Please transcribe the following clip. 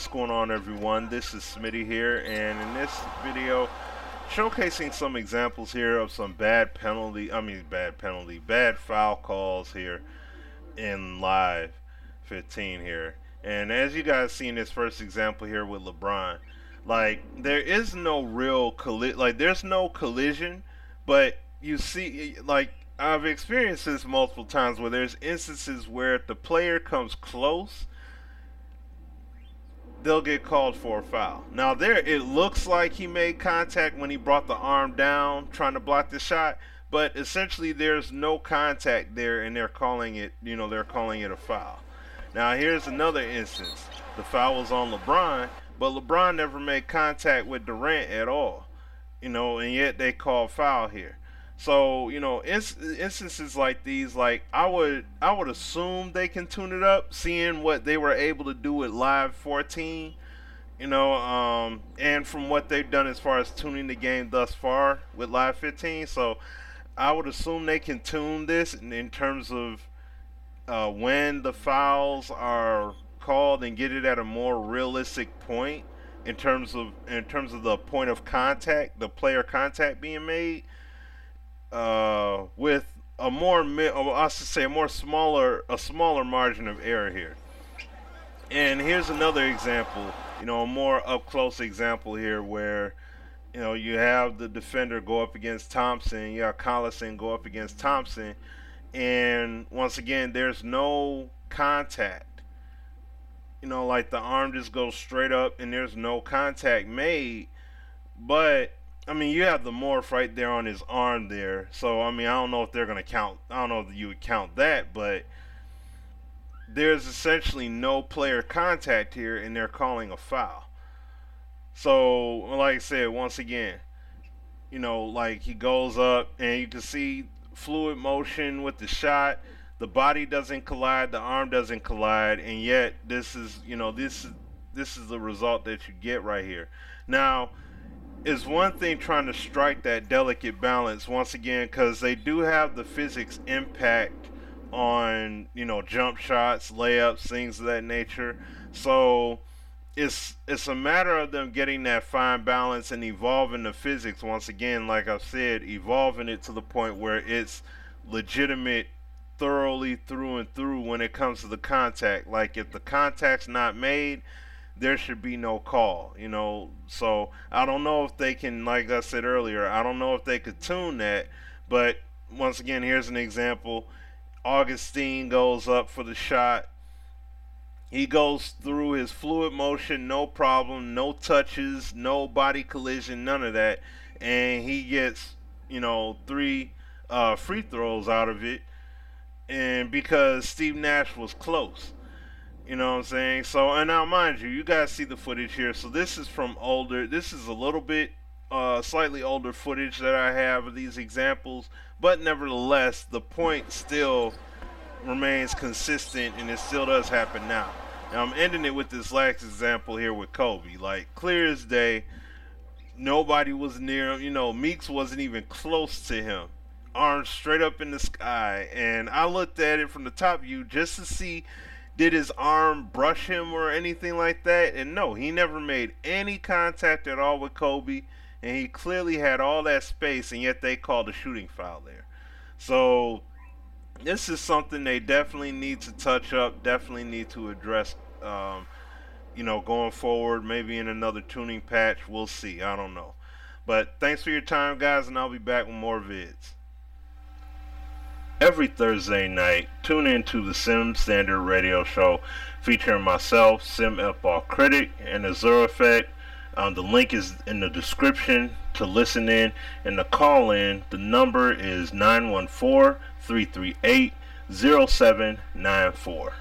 what's going on, everyone? This is Smitty here, and in this video, showcasing some examples here of some bad foul calls here in live 15 here. And as you guys see in this first example here with LeBron, like there is no real there's no collision, but you see, like I've experienced this multiple times where there's instances where if the player comes close, they'll get called for a foul. Now there, it looks like he made contact when he brought the arm down trying to block the shot, but essentially there's no contact there, and they're calling it a foul. Now here's another instance. The foul was on LeBron, but LeBron never made contact with Durant at all, and yet they call foul here. So, instances like these, like I would assume they can tune it up, seeing what they were able to do with Live 14, and from what they've done as far as tuning the game thus far with Live 15. So, I would assume they can tune this in terms of when the fouls are called and get it at a more realistic point in terms of the point of contact, the player contact being made. With a smaller margin of error here. And here's another example, a more up close example here where, you have the defender go up against Thompson, you have Collison go up against Thompson, and once again, there's no contact. Like the arm just goes straight up and there's no contact made, but you have the morph right there on his arm there. So, I don't know if they're going to count. I don't know if you would count that, but there's essentially no player contact here, and they're calling a foul. So, like I said, once again, like he goes up, and you can see fluid motion with the shot. The body doesn't collide, the arm doesn't collide, and yet this is the result that you get right here. Now, is one thing trying to strike that delicate balance once again, because they do have the physics impact on jump shots, layups, things of that nature. So it's a matter of them getting that fine balance and evolving the physics once again, like I've said, evolving it to the point where it's legitimate thoroughly through and through when it comes to the contact. Like if the contact's not made, there should be no call, So I don't know if they can, like I said earlier, I don't know if they could tune that. But once again, here's an example. Augustine goes up for the shot. He goes through his fluid motion, no problem, no touches, no body collision, none of that. And he gets, 3 free throws out of it. And because Steve Nash was close. You know what I'm saying? So, and now mind you, you guys see the footage here. So this is from older. This is a little bit, slightly older footage that I have of these examples. But nevertheless, the point still remains consistent, and it still does happen now. Now I'm ending it with this last example here with Kobe. Like clear as day, nobody was near him. Meeks wasn't even close to him. Arms straight up in the sky, and I looked at it from the top view just to see, did his arm brush him or anything like that? And no, he never made any contact at all with Kobe, and he clearly had all that space, and yet they called a shooting foul there. So this is something they definitely need to touch up, definitely need to address, going forward, maybe in another tuning patch. We'll see. I don't know. But thanks for your time, guys, and I'll be back with more vids. Every Thursday night, tune in to the Sim Standard Radio Show featuring myself, Sim F-Ball Critic, and Azure Effect. The link is in the description to listen in and to call in. The number is 914-338-0794.